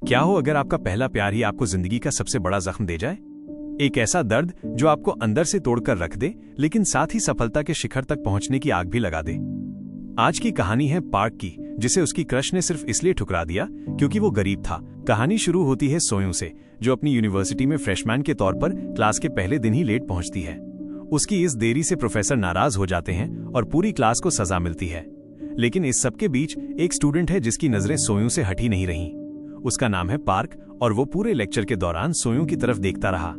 क्या हो अगर आपका पहला प्यार ही आपको जिंदगी का सबसे बड़ा जख्म दे जाए? एक ऐसा दर्द जो आपको अंदर से तोड़कर रख दे, लेकिन साथ ही सफलता के शिखर तक पहुंचने की आग भी लगा दे। आज की कहानी है पार्क की, जिसे उसकी क्रश ने सिर्फ इसलिए ठुकरा दिया क्योंकि वो गरीब था। कहानी शुरू होती है सोयूं से, जो अपनी यूनिवर्सिटी में फ्रेशमैन के तौर पर क्लास के पहले दिन ही लेट पहुंचती है। उसकी इस देरी से प्रोफेसर नाराज हो जाते हैं और पूरी क्लास को सजा मिलती है। लेकिन इस सबके बीच एक स्टूडेंट है जिसकी नजरें सोयूं से हटी नहीं रहीं। उसका नाम है पार्क, और वो पूरे लेक्चर के दौरान सोयूं की तरफ देखता रहा।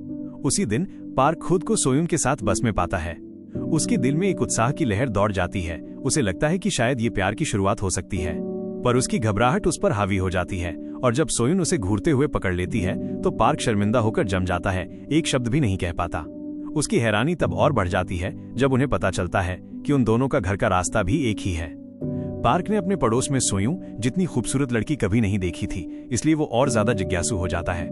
उसी दिन पार्क खुद को सोयूं के साथ बस में पाता है। उसके दिल में एक उत्साह की लहर दौड़ जाती है। उसे लगता है कि शायद ये प्यार की शुरुआत हो सकती है, पर उसकी घबराहट उस पर हावी हो जाती है, और जब सोयूं उसे घूरते हुए पकड़ लेती है तो पार्क शर्मिंदा होकर जम जाता है, एक शब्द भी नहीं कह पाता। उसकी हैरानी तब और बढ़ जाती है जब उन्हें पता चलता है कि उन दोनों का घर का रास्ता भी एक ही है। पार्क ने अपने पड़ोस में सोयूं जितनी खूबसूरत लड़की कभी नहीं देखी थी, इसलिए वो और ज्यादा जिज्ञासु हो जाता है।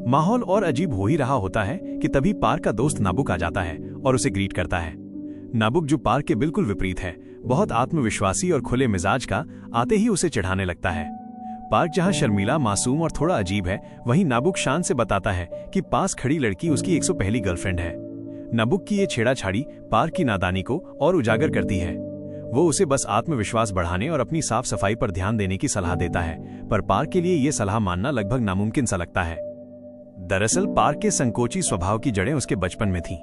माहौल और अजीब हो ही रहा होता है कि तभी पार्क का दोस्त नाबुक आ जाता है और उसे ग्रीट करता है। नाबुक, जो पार्क के बिल्कुल विपरीत है, बहुत आत्मविश्वासी और खुले मिजाज का, आते ही उसे चिढ़ाने लगता है। पार्क जहां शर्मीला, मासूम और थोड़ा अजीब है, वहीं नाबुक शान से बताता है कि पास खड़ी लड़की उसकी 101 गर्लफ्रेंड है। नाबुक की ये छेड़ाछाड़ी पार्क की नादानी को और उजागर करती है। वो उसे बस आत्मविश्वास बढ़ाने और अपनी साफ सफाई पर ध्यान देने की सलाह देता है, पर पार्क के लिए ये सलाह मानना लगभग नामुमकिन सा लगता है। दरअसल पार्क के संकोची स्वभाव की जड़ें उसके बचपन में थीं।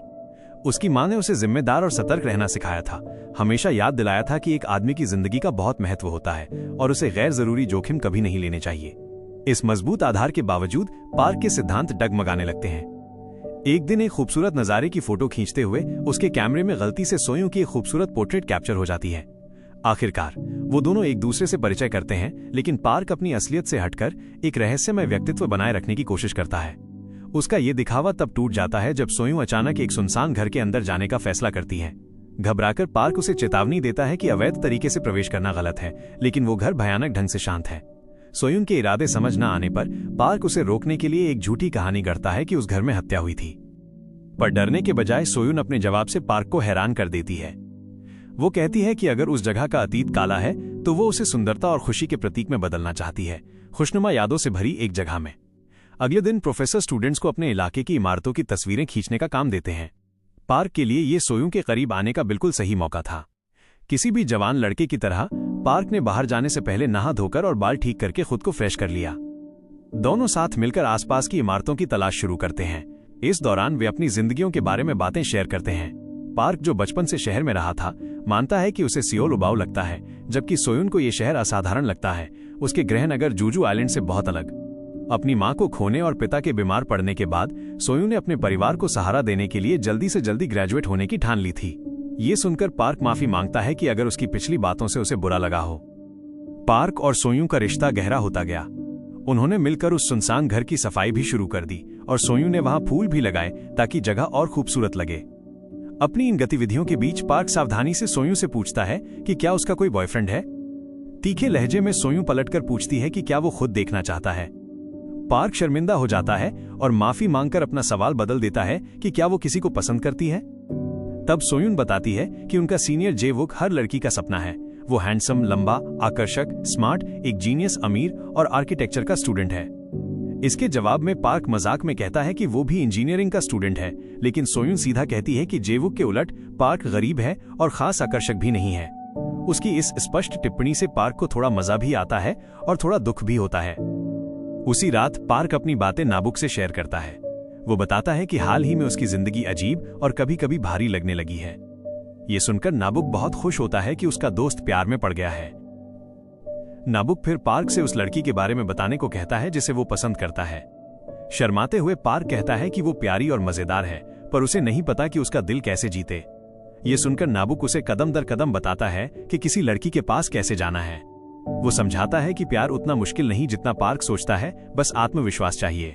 उसकी मां ने उसे जिम्मेदार और सतर्क रहना सिखाया था, हमेशा याद दिलाया था कि एक आदमी की जिंदगी का बहुत महत्व होता है और उसे गैर जरूरी जोखिम कभी नहीं लेने चाहिए। इस मजबूत आधार के बावजूद पार्क के सिद्धांत डगमगाने लगते हैं। एक दिन एक खूबसूरत नजारे की फोटो खींचते हुए उसके कैमरे में गलती से सोयूं की एक खूबसूरत पोर्ट्रेट कैप्चर हो जाती है। आखिरकार वो दोनों एक दूसरे से परिचय करते हैं, लेकिन पार्क अपनी असलियत से हटकर एक रहस्यमय व्यक्तित्व बनाए रखने की कोशिश करता है। उसका ये दिखावा तब टूट जाता है जब सोयूं अचानक एक सुनसान घर के अंदर जाने का फैसला करती है। घबराकर पार्क उसे चेतावनी देता है कि अवैध तरीके से प्रवेश करना गलत है, लेकिन वो घर भयानक ढंग से शांत है। सोयूं के इरादे समझ न आने पर पार्क उसे रोकने के लिए एक झूठी कहानी गढ़ता है कि उस घर में हत्या हुई थी, पर डरने के बजाय सोयूं अपने जवाब से पार्क को हैरान कर देती है। वो कहती है कि अगर उस जगह का अतीत काला है तो वो उसे सुंदरता और खुशी के प्रतीक में बदलना चाहती है, खुशनुमा यादों से भरी एक जगह में। अगले दिन प्रोफेसर स्टूडेंट्स को अपने इलाके की इमारतों की तस्वीरें खींचने का काम देते हैं। पार्क के लिए ये सोयूं के करीब आने का बिल्कुल सही मौका था। किसी भी जवान लड़के की तरह पार्क ने बाहर जाने से पहले नहा धोकर और बाल ठीक करके खुद को फ्रेश कर लिया। दोनों साथ मिलकर आसपास की इमारतों की तलाश शुरू करते हैं। इस दौरान वे अपनी जिंदगियों के बारे में बातें शेयर करते हैं। पार्क, जो बचपन से शहर में रहा था, मानता है कि उसे सियोल उबाऊ लगता है, जबकि सोयूं को यह शहर असाधारण लगता है, उसके गृहनगर जूजू आइलैंड से बहुत अलग। अपनी मां को खोने और पिता के बीमार पड़ने के बाद सोयूं ने अपने परिवार को सहारा देने के लिए जल्दी से जल्दी ग्रेजुएट होने की ठान ली थी। ये सुनकर पार्क माफी मांगता है कि अगर उसकी पिछली बातों से उसे बुरा लगा हो। पार्क और सोयूं का रिश्ता गहरा होता गया। उन्होंने मिलकर उस सुनसान घर की सफाई भी शुरू कर दी और सोयूं ने वहां फूल भी लगाए ताकि जगह और खूबसूरत लगे। अपनी इन गतिविधियों के बीच पार्क सावधानी से सोयूं से पूछता है कि क्या उसका कोई बॉयफ्रेंड है। तीखे लहजे में सोयूं पलटकर पूछती है कि क्या वो खुद देखना चाहता है। पार्क शर्मिंदा हो जाता है और माफी मांगकर अपना सवाल बदल देता है कि क्या वो किसी को पसंद करती है। तब सोयूं बताती है कि उनका सीनियर जे-वुक हर लड़की का सपना है। वो हैंडसम, लंबा, आकर्षक, स्मार्ट, एक जीनियस, अमीर और आर्किटेक्चर का स्टूडेंट है। इसके जवाब में पार्क मजाक में कहता है कि वो भी इंजीनियरिंग का स्टूडेंट है, लेकिन सोयूं सीधा कहती है कि जे-वुक के उलट पार्क गरीब है और खास आकर्षक भी नहीं है। उसकी इस स्पष्ट टिप्पणी से पार्क को थोड़ा मजा भी आता है और थोड़ा दुख भी होता है। उसी रात पार्क अपनी बातें नाबुक से शेयर करता है। वो बताता है कि हाल ही में उसकी जिंदगी अजीब और कभी कभी भारी लगने लगी है। ये सुनकर नाबुक बहुत खुश होता है कि उसका दोस्त प्यार में पड़ गया है। नाबुक फिर पार्क से उस लड़की के बारे में बताने को कहता है जिसे वो पसंद करता है। शर्माते हुए पार्क कहता है कि वो प्यारी और मजेदार है, पर उसे नहीं पता कि उसका दिल कैसे जीते। ये सुनकर नाबुक उसे कदम दर कदम बताता है कि किसी लड़की के पास कैसे जाना है। वो समझाता है कि प्यार उतना मुश्किल नहीं जितना पार्क सोचता है, बस आत्मविश्वास चाहिए।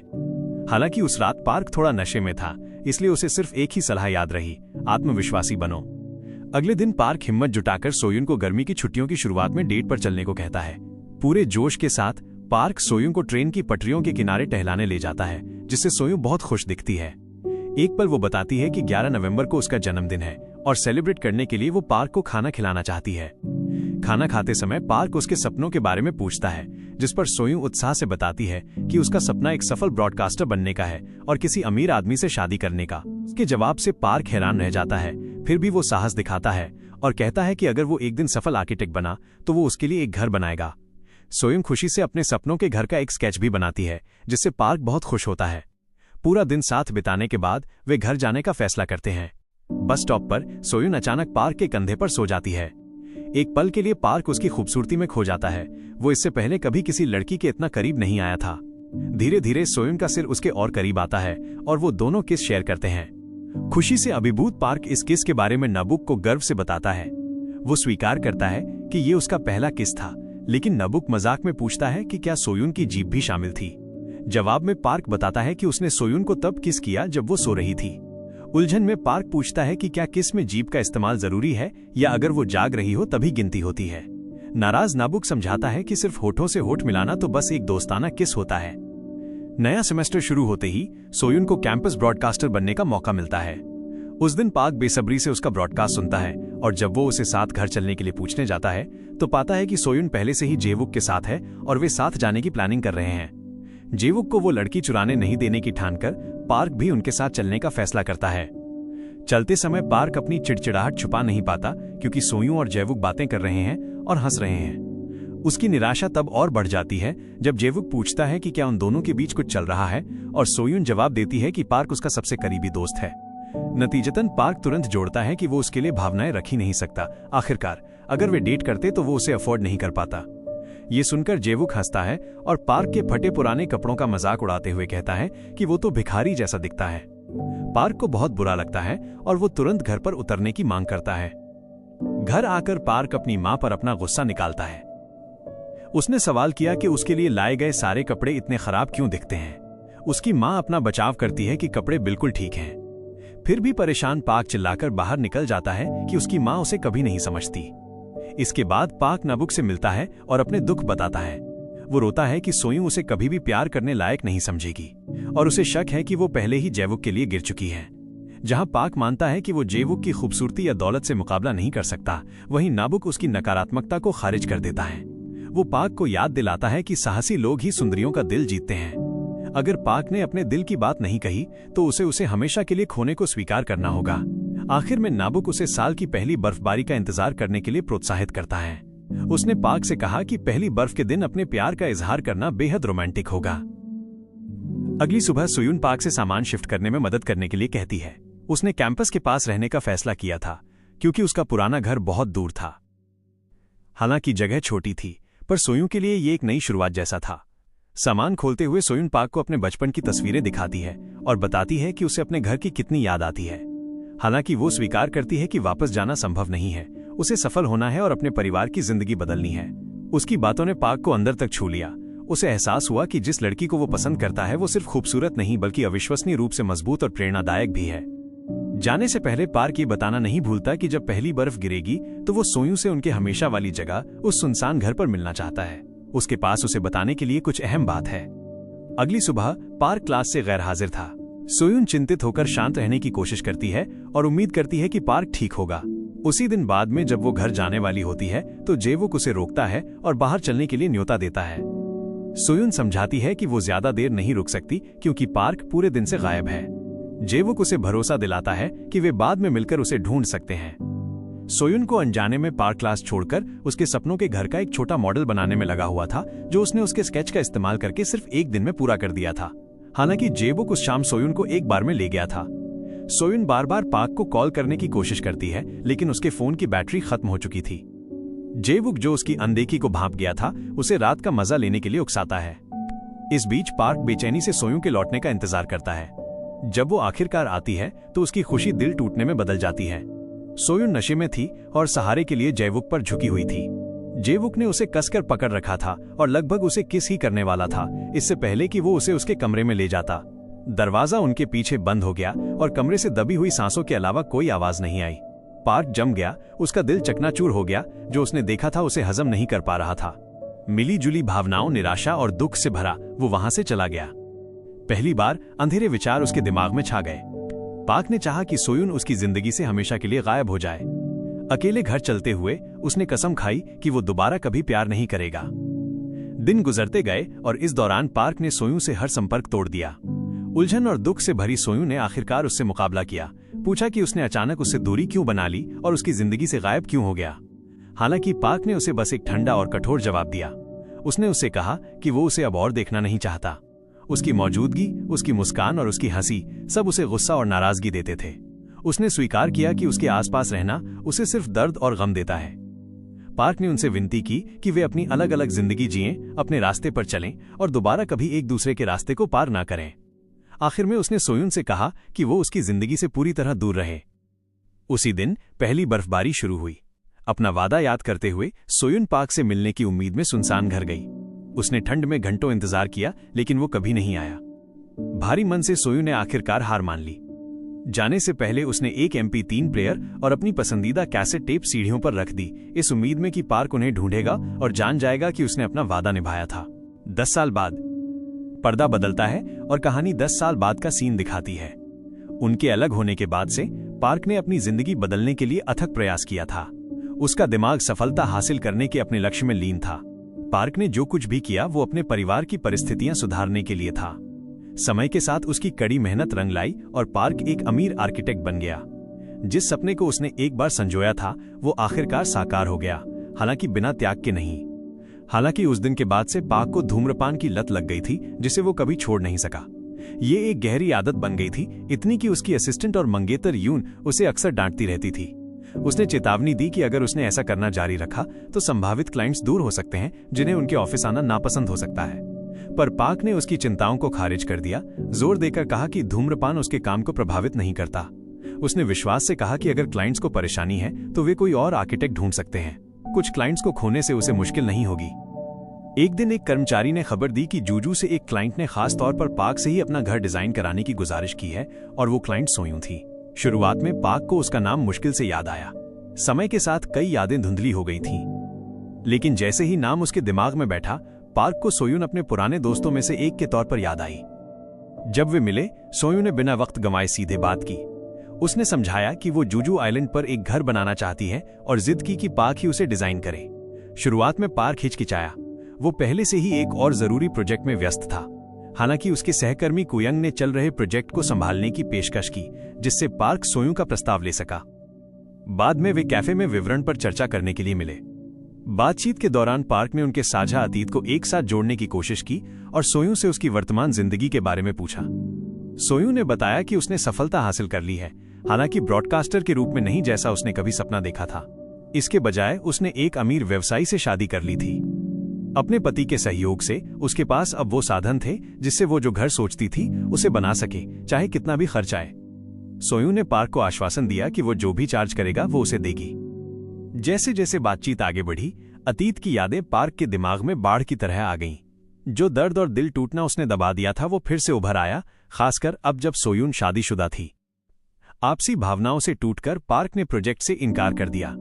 हालांकि उस रात पार्क थोड़ा नशे में था, इसलिए उसे सिर्फ एक ही सलाह याद रही, आत्मविश्वासी बनो। अगले दिन पार्क हिम्मत जुटाकर सोयूं को गर्मी की छुट्टियों की शुरुआत में डेट पर चलने को कहता है। पूरे जोश के साथ पार्क सोयूं को ट्रेन की पटरियों के किनारे टहलाने ले जाता है, जिससे सोयूं बहुत खुश दिखती है। एक पल वो बताती है कि 11 नवंबर को उसका जन्मदिन है और सेलिब्रेट करने के लिए वो पार्क को खाना खिलाना चाहती है। खाना खाते समय पार्क उसके सपनों के बारे में पूछता है, जिस पर सोयून उत्साह से बताती है कि उसका सपना एक सफल ब्रॉडकास्टर बनने का है और किसी अमीर आदमी से शादी करने का। उसके जवाब से पार्क हैरान रह जाता है, फिर भी वो साहस दिखाता है और कहता है कि अगर वो एक दिन सफल आर्किटेक्ट बना तो वो उसके लिए एक घर बनाएगा। सोयून खुशी से अपने सपनों के घर का एक स्केच भी बनाती है, जिससे पार्क बहुत खुश होता है। पूरा दिन साथ बिताने के बाद वे घर जाने का फैसला करते हैं। बस स्टॉप पर सोयून अचानक पार्क के कंधे पर सो जाती है। एक पल के लिए पार्क उसकी खूबसूरती में खो जाता है। वो इससे पहले कभी किसी लड़की के इतना करीब नहीं आया था। धीरे धीरे सोयून का सिर उसके और करीब आता है और वो दोनों किस शेयर करते हैं। खुशी से अभिभूत पार्क इस किस के बारे में नबुक को गर्व से बताता है। वो स्वीकार करता है कि ये उसका पहला किस था, लेकिन नबुक मजाक में पूछता है कि क्या सोयून की जीभ भी शामिल थी। जवाब में पार्क बताता है कि उसने सोयून को तब किस किया जब वो सो रही थी। उलझन में पार्क पूछता है कि क्या किस में जीभ का इस्तेमाल जरूरी है या अगर वो जाग रही हो तभी गिनती होती है। नाराज नाबुक समझाता है कि सिर्फ होठों से होठ मिलाना तो बस एक दोस्ताना किस होता है। नया सेमेस्टर शुरू होते ही सोयून को कैंपस ब्रॉडकास्टर बनने का मौका मिलता है। उस दिन पार्क बेसब्री से उसका ब्रॉडकास्ट सुनता है और जब वो उसे साथ घर चलने के लिए पूछने जाता है तो पाता है कि सोयून पहले से ही जेवुक के साथ है और वे साथ जाने की प्लानिंग कर रहे हैं। जेवुक को वो लड़की चुराने नहीं देने की ठानकर पार्क भी उनके साथ चलने का फैसला करता है। चलते समय पार्क अपनी चिड़चिड़ाहट छुपा नहीं पाता, क्योंकि सोयून और जेवुक बातें कर रहे हैं और हंस रहे हैं। उसकी निराशा तब और बढ़ जाती है जब जेवुक पूछता है कि क्या उन दोनों के बीच कुछ चल रहा है और सोयून जवाब देती है कि पार्क उसका सबसे करीबी दोस्त है। नतीजतन पार्क तुरंत जोड़ता है कि वो उसके लिए भावनाएं रख ही नहीं सकता। आखिरकार अगर वे डेट करते तो वो उसे अफोर्ड नहीं कर पाता। ये सुनकर जेवुक हंसता है और पार्क के फटे पुराने कपड़ों का मजाक उड़ाते हुए कहता है कि वो तो भिखारी जैसा दिखता है। पार्क को बहुत बुरा लगता है और वो तुरंत घर पर उतरने की मांग करता है। घर आकर पार्क अपनी मां पर अपना गुस्सा निकालता है। उसने सवाल किया कि उसके लिए लाए गए सारे कपड़े इतने खराब क्यों दिखते हैं। उसकी मां अपना बचाव करती है कि कपड़े बिल्कुल ठीक हैं। फिर भी परेशान पार्क चिल्लाकर बाहर निकल जाता है कि उसकी मां उसे कभी नहीं समझती। इसके बाद पार्क नबुक से मिलता है और अपने दुख बताता है। वो रोता है कि सोयून उसे कभी भी प्यार करने लायक नहीं समझेगी और उसे शक है कि वो पहले ही जेवुक के लिए गिर चुकी है। जहां पार्क मानता है कि वो जेवुक की खूबसूरती या दौलत से मुकाबला नहीं कर सकता, वहीं नाबुक उसकी नकारात्मकता को खारिज कर देता है। वो पार्क को याद दिलाता है कि साहसी लोग ही सुंदरियों का दिल जीतते हैं। अगर पार्क ने अपने दिल की बात नहीं कही तो उसे हमेशा के लिए खोने को स्वीकार करना होगा। आखिर में नाबुक उसे साल की पहली बर्फबारी का इंतजार करने के लिए प्रोत्साहित करता है। उसने पार्क से कहा कि पहली बर्फ के दिन अपने प्यार का इजहार करना बेहद रोमांटिक होगा। अगली सुबह सोयून पार्क से सामान शिफ्ट करने में मदद करने के लिए कहती है। उसने कैंपस के पास रहने का फैसला किया था क्योंकि उसका पुराना घर बहुत दूर था। हालांकि जगह छोटी थी, पर सोयून के लिए ये एक नई शुरुआत जैसा था। सामान खोलते हुए सोयून पार्क को अपने बचपन की तस्वीरें दिखाती है और बताती है कि उसे अपने घर की कितनी याद आती है। हालांकि वो स्वीकार करती है कि वापस जाना संभव नहीं है, उसे सफल होना है और अपने परिवार की जिंदगी बदलनी है। उसकी बातों ने पार्क को अंदर तक छू लिया। उसे एहसास हुआ कि जिस लड़की को वो पसंद करता है वो सिर्फ खूबसूरत नहीं बल्कि अविश्वसनीय रूप से मजबूत और प्रेरणादायक भी है। जाने से पहले पार्क ये बताना नहीं भूलता कि जब पहली बर्फ गिरेगी तो वो सोयून से उनके हमेशा वाली जगह उस सुनसान घर पर मिलना चाहता है। उसके पास उसे बताने के लिए कुछ अहम बात है। अगली सुबह पार्क क्लास से गैर हाजिर था। सोयून चिंतित होकर शांत रहने की कोशिश करती है और उम्मीद करती है कि पार्क ठीक होगा। उसी दिन बाद में जब वो घर जाने वाली होती है तो जेवुक उसे रोकता है और बाहर चलने के लिए न्योता देता है। सोयून समझाती है कि वो ज्यादा देर नहीं रुक सकती क्योंकि पार्क पूरे दिन से गायब है। जेवुक उसे भरोसा दिलाता है कि वे बाद में मिलकर उसे ढूंढ सकते हैं। सोयून को अनजाने में पार्क क्लास छोड़कर उसके सपनों के घर का एक छोटा मॉडल बनाने में लगा हुआ था, जो उसने उसके स्केच का इस्तेमाल करके सिर्फ एक दिन में पूरा कर दिया था। हालांकि जेवुक उस शाम सोयून को एक बार में ले गया था। सोयून बार बार पार्क को कॉल करने की कोशिश करती है, लेकिन उसके फोन की बैटरी खत्म हो चुकी थी। जेवुक, जो उसकी अनदेखी को भांप गया था, उसे रात का मजा लेने के लिए उकसाता है। इस बीच पार्क बेचैनी से सोयून के लौटने का इंतजार करता है। जब वो आखिरकार आती है तो उसकी खुशी दिल टूटने में बदल जाती है। सोयून नशे में थी और सहारे के लिए जेवुक पर झुकी हुई थी। जेवुक ने उसे कसकर पकड़ रखा था और लगभग उसे किस ही करने वाला था, इससे पहले कि वो उसे उसके कमरे में ले जाता। दरवाजा उनके पीछे बंद हो गया और कमरे से दबी हुई सांसों के अलावा कोई आवाज नहीं आई। पार्क जम गया, उसका दिल चकनाचूर हो गया। जो उसने देखा था उसे हजम नहीं कर पा रहा था। मिली जुली भावनाओं, निराशा और दुख से भरा वो वहां से चला गया। पहली बार अंधेरे विचार उसके दिमाग में छा गए। पार्क ने चाहा कि सोयून उसकी जिंदगी से हमेशा के लिए गायब हो जाए। अकेले घर चलते हुए उसने कसम खाई कि वो दोबारा कभी प्यार नहीं करेगा। दिन गुजरते गए और इस दौरान पार्क ने सोयूं से हर संपर्क तोड़ दिया। उलझन और दुख से भरी सोयूं ने आखिरकार उससे मुकाबला किया, पूछा कि उसने अचानक उससे दूरी क्यों बना ली और उसकी जिंदगी से गायब क्यों हो गया। हालांकि पार्क ने उसे बस एक ठंडा और कठोर जवाब दिया। उसने उससे कहा कि वो उसे अब और देखना नहीं चाहता। उसकी मौजूदगी, उसकी मुस्कान और उसकी हंसी सब उसे गुस्सा और नाराजगी देते थे। उसने स्वीकार किया कि उसके आसपास रहना उसे सिर्फ दर्द और गम देता है। पार्क ने उनसे विनती की कि वे अपनी अलग अलग जिंदगी जिएं, अपने रास्ते पर चलें और दोबारा कभी एक दूसरे के रास्ते को पार ना करें। आखिर में उसने सोयून से कहा कि वो उसकी जिंदगी से पूरी तरह दूर रहे। उसी दिन पहली बर्फबारी शुरू हुई। अपना वादा याद करते हुए सोयून पार्क से मिलने की उम्मीद में सुनसान घर गई। उसने ठंड में घंटों इंतजार किया, लेकिन वो कभी नहीं आया। भारी मन से सोयून ने आखिरकार हार मान ली। जाने से पहले उसने एक MP3 प्लेयर और अपनी पसंदीदा कैसेट टेप सीढ़ियों पर रख दी, इस उम्मीद में कि पार्क उन्हें ढूंढेगा और जान जाएगा कि उसने अपना वादा निभाया था। 10 साल बाद पर्दा बदलता है और कहानी 10 साल बाद का सीन दिखाती है। उनके अलग होने के बाद से पार्क ने अपनी जिंदगी बदलने के लिए अथक प्रयास किया था। उसका दिमाग सफलता हासिल करने के अपने लक्ष्य में लीन था। पार्क ने जो कुछ भी किया वो अपने परिवार की परिस्थितियां सुधारने के लिए था। समय के साथ उसकी कड़ी मेहनत रंग लाई और पार्क एक अमीर आर्किटेक्ट बन गया। जिस सपने को उसने एक बार संजोया था वो आखिरकार साकार हो गया, हालांकि बिना त्याग के नहीं। हालांकि उस दिन के बाद से पार्क को धूम्रपान की लत लग गई थी, जिसे वो कभी छोड़ नहीं सका। ये एक गहरी आदत बन गई थी, इतनी कि उसकी असिस्टेंट और मंगेतर यून उसे अक्सर डांटती रहती थी। उसने चेतावनी दी कि अगर उसने ऐसा करना जारी रखा तो संभावित क्लाइंट्स दूर हो सकते हैं, जिन्हें उनके ऑफिस आना नापसंद हो सकता है। पर पार्क ने उसकी चिंताओं को खारिज कर दिया, जोर देकर कहा कि धूम्रपान उसके काम को प्रभावित नहीं करता। उसने विश्वास से कहा कि अगर क्लाइंट्स को परेशानी है तो वे कोई और आर्किटेक्ट ढूंढ सकते हैं। कुछ क्लाइंट्स को खोने से उसे मुश्किल नहीं होगी। एक दिन एक कर्मचारी ने खबर दी कि जूजू से एक क्लाइंट ने खास तौर पर पार्क से ही अपना घर डिजाइन कराने की गुजारिश की है और वो क्लाइंट सोयूं थी। शुरुआत में पार्क को उसका नाम मुश्किल से याद आया। समय के साथ कई यादें धुंधली हो गई थीं, लेकिन जैसे ही नाम उसके दिमाग में बैठा, पार्क को सोयून अपने पुराने दोस्तों में से एक के तौर पर याद आई। जब वे मिले, सोयून ने बिना वक्त गंवाए सीधे बात की। उसने समझाया कि वो जूजू आइलैंड पर एक घर बनाना चाहती है और जिद की कि पार्क ही उसे डिजाइन करे। शुरुआत में पार्क हिचकिचाया। वो पहले से ही एक और जरूरी प्रोजेक्ट में व्यस्त था। हालांकि उसके सहकर्मी कुयंग ने चल रहे प्रोजेक्ट को संभालने की पेशकश की, जिससे पार्क सोयूं का प्रस्ताव ले सका। बाद में वे कैफे में विवरण पर चर्चा करने के लिए मिले। बातचीत के दौरान पार्क ने उनके साझा अतीत को एक साथ जोड़ने की कोशिश की और सोयूं से उसकी वर्तमान जिंदगी के बारे में पूछा। सोयूं ने बताया कि उसने सफलता हासिल कर ली है, हालांकि ब्रॉडकास्टर के रूप में नहीं जैसा उसने कभी सपना देखा था। इसके बजाय उसने एक अमीर व्यवसायी से शादी कर ली थी। अपने पति के सहयोग से उसके पास अब वो साधन थे जिससे वो जो घर सोचती थी उसे बना सके, चाहे कितना भी खर्च आए। सोयूं ने पार्क को आश्वासन दिया कि वो जो भी चार्ज करेगा वो उसे देगी। जैसे जैसे बातचीत आगे बढ़ी, अतीत की यादें पार्क के दिमाग में बाढ़ की तरह आ गईं। जो दर्द और दिल टूटना उसने दबा दिया था वो फिर से उभर आया, खासकर अब जब सोयून शादीशुदा थी। आपसी भावनाओं से टूटकर पार्क ने प्रोजेक्ट से इनकार कर दिया।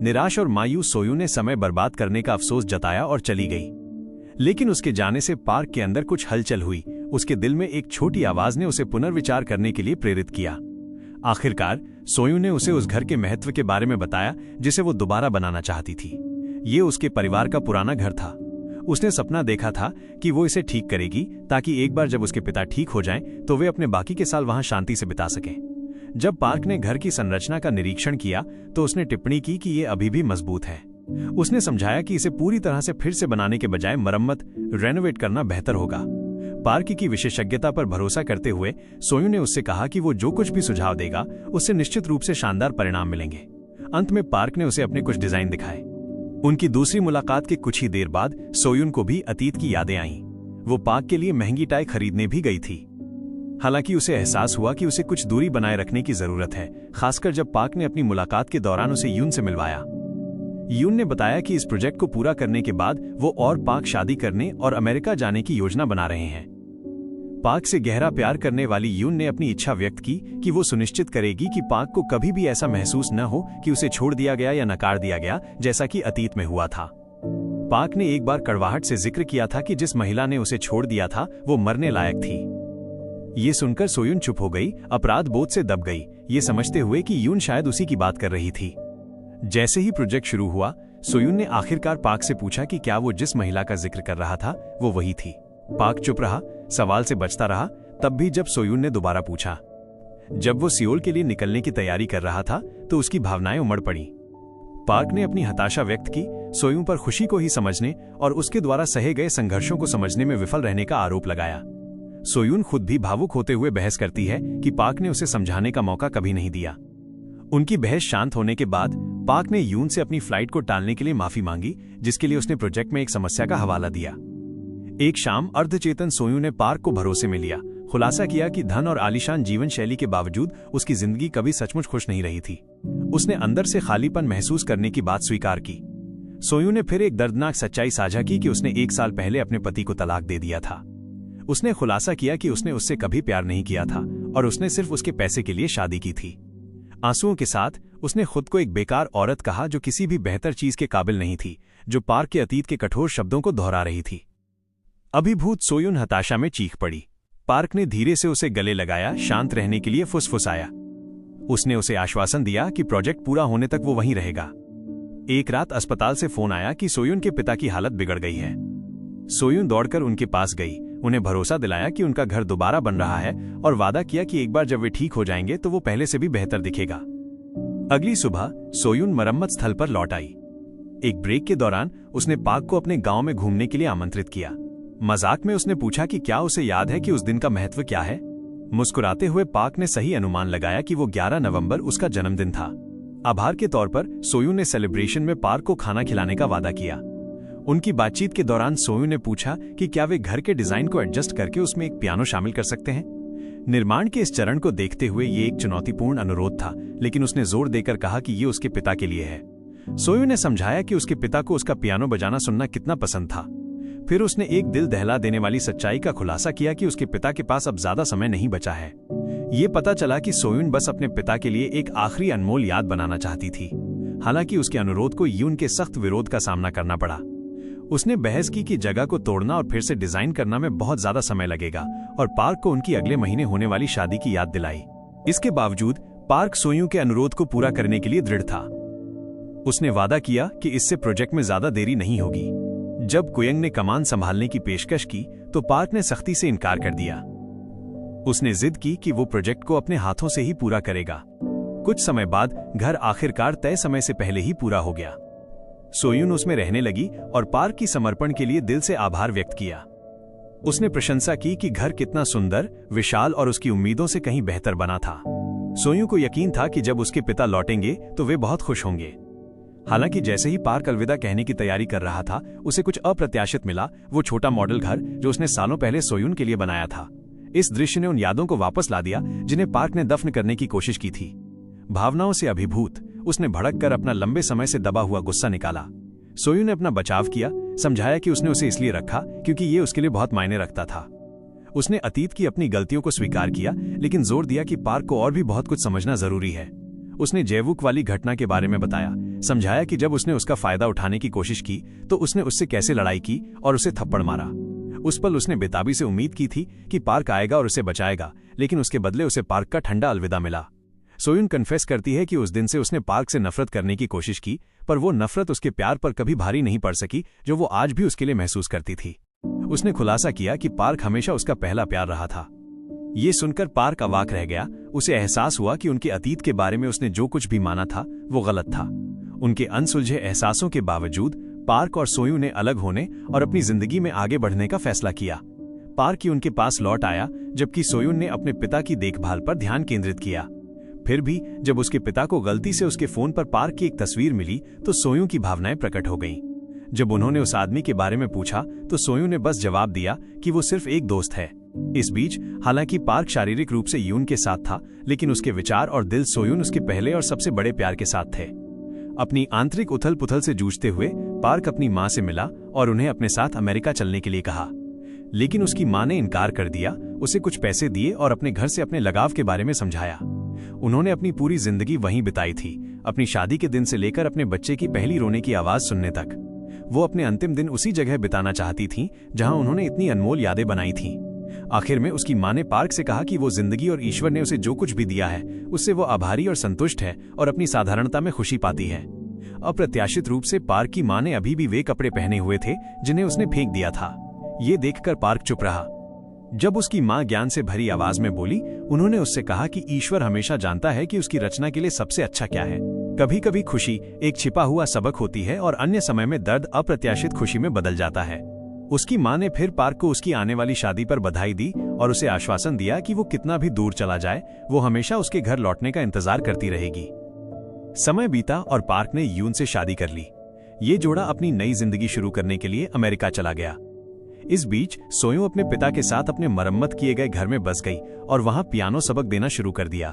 निराश और मायूस सोयून ने समय बर्बाद करने का अफसोस जताया और चली गई। लेकिन उसके जाने से पार्क के अंदर कुछ हलचल हुई। उसके दिल में एक छोटी आवाज ने उसे पुनर्विचार करने के लिए प्रेरित किया। आखिरकार सोयून ने उसे उस घर के महत्व के बारे में बताया जिसे वो दोबारा बनाना चाहती थी। ये उसके परिवार का पुराना घर था। उसने सपना देखा था कि वो इसे ठीक करेगी ताकि एक बार जब उसके पिता ठीक हो जाएं तो वे अपने बाकी के साल वहां शांति से बिता सकें। जब पार्क ने घर की संरचना का निरीक्षण किया तो उसने टिप्पणी की कि ये अभी भी मजबूत है। उसने समझाया कि इसे पूरी तरह से फिर से बनाने के बजाय मरम्मत, रेनोवेट करना बेहतर होगा। पार्क की विशेषज्ञता पर भरोसा करते हुए सोयून ने उससे कहा कि वो जो कुछ भी सुझाव देगा उससे निश्चित रूप से शानदार परिणाम मिलेंगे। अंत में पार्क ने उसे अपने कुछ डिजाइन दिखाए। उनकी दूसरी मुलाकात के कुछ ही देर बाद सोयून को भी अतीत की यादें आईं। वो पार्क के लिए महंगी टाई खरीदने भी गई थी। हालांकि उसे एहसास हुआ कि उसे कुछ दूरी बनाए रखने की जरूरत है, खासकर जब पार्क ने अपनी मुलाकात के दौरान उसे यून से मिलवाया। यून ने बताया कि इस प्रोजेक्ट को पूरा करने के बाद वो और पार्क शादी करने और अमेरिका जाने की योजना बना रहे हैं। पार्क से गहरा प्यार करने वाली यून ने अपनी इच्छा व्यक्त की कि वो सुनिश्चित करेगी कि पार्क को कभी भी ऐसा महसूस न हो कि उसे छोड़ दिया गया या नकार दिया गया, जैसा कि अतीत में हुआ था। पार्क ने एक बार कड़वाहट से जिक्र किया था कि जिस महिला ने उसे छोड़ दिया था वो मरने लायक थी। ये सुनकर सोयून चुप हो गई, अपराध बोध से दब गई, ये समझते हुए कि यून शायद उसी की बात कर रही थी। जैसे ही प्रोजेक्ट शुरू हुआ, सोयून ने आखिरकार पार्क से पूछा कि क्या वो जिस महिला का जिक्र कर रहा था वो वही थी। पार्क चुप रहा, सवाल से बचता रहा, तब भी जब सोयून ने दोबारा पूछा। जब वो सियोल के लिए निकलने की तैयारी कर रहा था तो उसकी भावनाएं उमड़ पड़ी। पार्क ने अपनी हताशा व्यक्त की, सोयून पर खुशी को ही समझने और उसके द्वारा सहे गए संघर्षों को समझने में विफल रहने का आरोप लगाया। सोयून खुद भी भावुक होते हुए बहस करती है कि पार्क ने उसे समझाने का मौका कभी नहीं दिया। उनकी बहस शांत होने के बाद पार्क ने यून से अपनी फ्लाइट को टालने के लिए माफी मांगी, जिसके लिए उसने प्रोजेक्ट में एक समस्या का हवाला दिया। एक शाम अर्धचेतन सोयून ने पार्क को भरोसे में लिया, खुलासा किया कि धन और आलीशान जीवन शैली के बावजूद उसकी जिंदगी कभी सचमुच खुश नहीं रही थी। उसने अंदर से खालीपन महसूस करने की बात स्वीकार की। सोयून ने फिर एक दर्दनाक सच्चाई साझा की कि उसने 1 साल पहले अपने पति को तलाक दे दिया था। उसने खुलासा किया कि उसने उससे कभी प्यार नहीं किया था और उसने सिर्फ उसके पैसे के लिए शादी की थी। आंसुओं के साथ उसने खुद को एक बेकार औरत कहा जो किसी भी बेहतर चीज के काबिल नहीं थी, जो पार्क के अतीत के कठोर शब्दों को दोहरा रही थी। अभिभूत सोयून हताशा में चीख पड़ी। पार्क ने धीरे से उसे गले लगाया, शांत रहने के लिए फुसफुसाया। उसने उसे आश्वासन दिया कि प्रोजेक्ट पूरा होने तक वो वहीं रहेगा। एक रात अस्पताल से फोन आया कि सोयून के पिता की हालत बिगड़ गई है। सोयून दौड़कर उनके पास गई, उन्हें भरोसा दिलाया कि उनका घर दोबारा बन रहा है और वादा किया कि एक बार जब वे ठीक हो जाएंगे तो वो पहले से भी बेहतर दिखेगा। अगली सुबह सोयून मरम्मत स्थल पर लौट आई। एक ब्रेक के दौरान उसने पार्क को अपने गांव में घूमने के लिए आमंत्रित किया। मजाक में उसने पूछा कि क्या उसे याद है कि उस दिन का महत्व क्या है। मुस्कुराते हुए पार्क ने सही अनुमान लगाया कि वो 11 नवंबर उसका जन्मदिन था। आभार के तौर पर सोयून ने सेलिब्रेशन में पार्क को खाना खिलाने का वादा किया। उनकी बातचीत के दौरान सोयून ने पूछा कि क्या वे घर के डिजाइन को एडजस्ट करके उसमें एक पियानो शामिल कर सकते हैं। निर्माण के इस चरण को देखते हुए ये एक चुनौतीपूर्ण अनुरोध था, लेकिन उसने जोर देकर कहा कि ये उसके पिता के लिए है। सोयून ने समझाया कि उसके पिता को उसका पियानो बजाना सुनना कितना पसंद था। फिर उसने एक दिल दहला देने वाली सच्चाई का खुलासा किया कि उसके पिता के पास अब ज्यादा समय नहीं बचा है। ये पता चला कि सोयून बस अपने पिता के लिए एक आखिरी अनमोल याद बनाना चाहती थी। हालांकि उसके अनुरोध को यून के सख्त विरोध का सामना करना पड़ा। उसने बहस की कि जगह को तोड़ना और फिर से डिजाइन करना में बहुत ज्यादा समय लगेगा और पार्क को उनकी अगले महीने होने वाली शादी की याद दिलाई। इसके बावजूद पार्क सोयून के अनुरोध को पूरा करने के लिए दृढ़ था। उसने वादा किया कि इससे प्रोजेक्ट में ज्यादा देरी नहीं होगी। जब कुयंग ने कमान संभालने की पेशकश की तो पार्क ने सख्ती से इनकार कर दिया। उसने जिद की कि वो प्रोजेक्ट को अपने हाथों से ही पूरा करेगा। कुछ समय बाद घर आखिरकार तय समय से पहले ही पूरा हो गया। सोयून उसमें रहने लगी और पार्क की समर्पण के लिए दिल से आभार व्यक्त किया। उसने प्रशंसा की कि घर कितना सुंदर, विशाल और उसकी उम्मीदों से कहीं बेहतर बना था। सोयून को यकीन था कि जब उसके पिता लौटेंगे तो वे बहुत खुश होंगे। हालांकि जैसे ही पार्क अलविदा कहने की तैयारी कर रहा था, उसे कुछ अप्रत्याशित मिला, वो छोटा मॉडल घर जो उसने सालों पहले सोयून के लिए बनाया था। इस दृश्य ने उन यादों को वापस ला दिया जिन्हें पार्क ने दफन करने की कोशिश की थी। भावनाओं से अभिभूत उसने भड़क कर अपना लंबे समय से दबा हुआ गुस्सा निकाला। सोयून ने अपना बचाव किया, समझाया कि उसने उसे इसलिए रखा क्योंकि ये उसके लिए बहुत मायने रखता था। उसने अतीत की अपनी गलतियों को स्वीकार किया, लेकिन जोर दिया कि पार्क को और भी बहुत कुछ समझना जरूरी है। उसने जैवुक वाली घटना के बारे में बताया, समझाया कि जब उसने उसका फायदा उठाने की कोशिश की तो उसने उससे कैसे लड़ाई की और उसे थप्पड़ मारा। उस पल उसने बेताबी से उम्मीद की थी कि पार्क आएगा और उसे बचाएगा, लेकिन उसके बदले उसे पार्क का ठंडा अलविदा मिला। सोयून कन्फेस करती है कि उस दिन से उसने पार्क से नफरत करने की कोशिश की, पर वो नफरत उसके प्यार पर कभी भारी नहीं पड़ सकी जो वो आज भी उसके लिए महसूस करती थी। उसने खुलासा किया कि पार्क हमेशा उसका पहला प्यार रहा था। ये सुनकर पार्क अवाक रह गया। उसे एहसास हुआ कि उनके अतीत के बारे में उसने जो कुछ भी माना था वो गलत था। उनके अनसुलझे एहसासों के बावजूद पार्क और सोयून ने अलग होने और अपनी जिंदगी में आगे बढ़ने का फैसला किया। पार्क ही उनके पास लौट आया, जबकि सोयून ने अपने पिता की देखभाल पर ध्यान केंद्रित किया। फिर भी जब उसके पिता को गलती से उसके फोन पर पार्क की एक तस्वीर मिली तो सोयून की भावनाएं प्रकट हो गईं। जब उन्होंने उस आदमी के बारे में पूछा तो सोयून ने बस जवाब दिया कि वो सिर्फ एक दोस्त है। इस बीच हालांकि पार्क शारीरिक रूप से यून के साथ था, लेकिन उसके विचार और दिल सोयून उसके पहले और सबसे बड़े प्यार के साथ थे। अपनी आंतरिक उथल पुथल से जूझते हुए पार्क अपनी मां से मिला और उन्हें अपने साथ अमेरिका चलने के लिए कहा, लेकिन उसकी मां ने इनकार कर दिया। उसे कुछ पैसे दिए और अपने घर से अपने लगाव के बारे में समझाया। उन्होंने अपनी पूरी जिंदगी वहीं बिताई थी, अपनी शादी के दिन से लेकर अपने बच्चे की पहली रोने की आवाज सुनने तक। वो अपने अंतिम दिन उसी जगह बिताना चाहती थीं जहां उन्होंने इतनी अनमोल यादें बनाई थीं। आखिर में उसकी मां ने पार्क से कहा कि वो जिंदगी और ईश्वर ने उसे जो कुछ भी दिया है उससे वो आभारी और संतुष्ट है और अपनी साधारणता में खुशी पाती है। अप्रत्याशित रूप से पार्क की मां ने अभी भी वे कपड़े पहने हुए थे जिन्हें उसने फेंक दिया था। ये देखकर पार्क चुप रहा। जब उसकी मां ज्ञान से भरी आवाज में बोली, उन्होंने उससे कहा कि ईश्वर हमेशा जानता है कि उसकी रचना के लिए सबसे अच्छा क्या है। कभी कभी खुशी एक छिपा हुआ सबक होती है और अन्य समय में दर्द अप्रत्याशित खुशी में बदल जाता है। उसकी मां ने फिर पार्क को उसकी आने वाली शादी पर बधाई दी और उसे आश्वासन दिया कि वो कितना भी दूर चला जाए, वो हमेशा उसके घर लौटने का इंतजार करती रहेगी। समय बीता और पार्क ने यून से शादी कर ली। ये जोड़ा अपनी नई जिंदगी शुरू करने के लिए अमेरिका चला गया। इस बीच सोयू अपने पिता के साथ अपने मरम्मत किए गए घर में बस गई और वहां पियानो सबक देना शुरू कर दिया।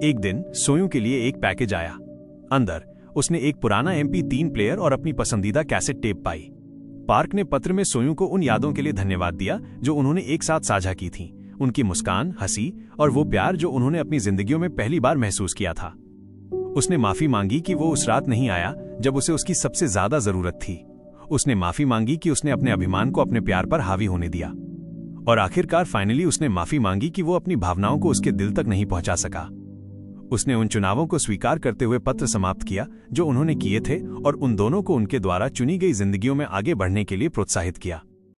एक दिन सोयू के लिए एक पैकेज आया। अंदर उसने एक पुराना MP3 प्लेयर और अपनी पसंदीदा कैसेट टेप पाई। पार्क ने पत्र में सोयू को उन यादों के लिए धन्यवाद दिया जो उन्होंने एक साथ साझा की थीं, उनकी मुस्कान, हंसी और वो प्यार जो उन्होंने अपनी जिंदगियों में पहली बार महसूस किया था। उसने माफी मांगी कि वो उस रात नहीं आया जब उसे उसकी सबसे ज्यादा जरूरत थी। उसने माफी मांगी कि उसने अपने अभिमान को अपने प्यार पर हावी होने दिया। और आखिरकार फाइनली उसने माफी मांगी कि वो अपनी भावनाओं को उसके दिल तक नहीं पहुंचा सका। उसने उन चुनावों को स्वीकार करते हुए पत्र समाप्त किया जो उन्होंने किए थे और उन दोनों को उनके द्वारा चुनी गई जिंदगियों में आगे बढ़ने के लिए प्रोत्साहित किया।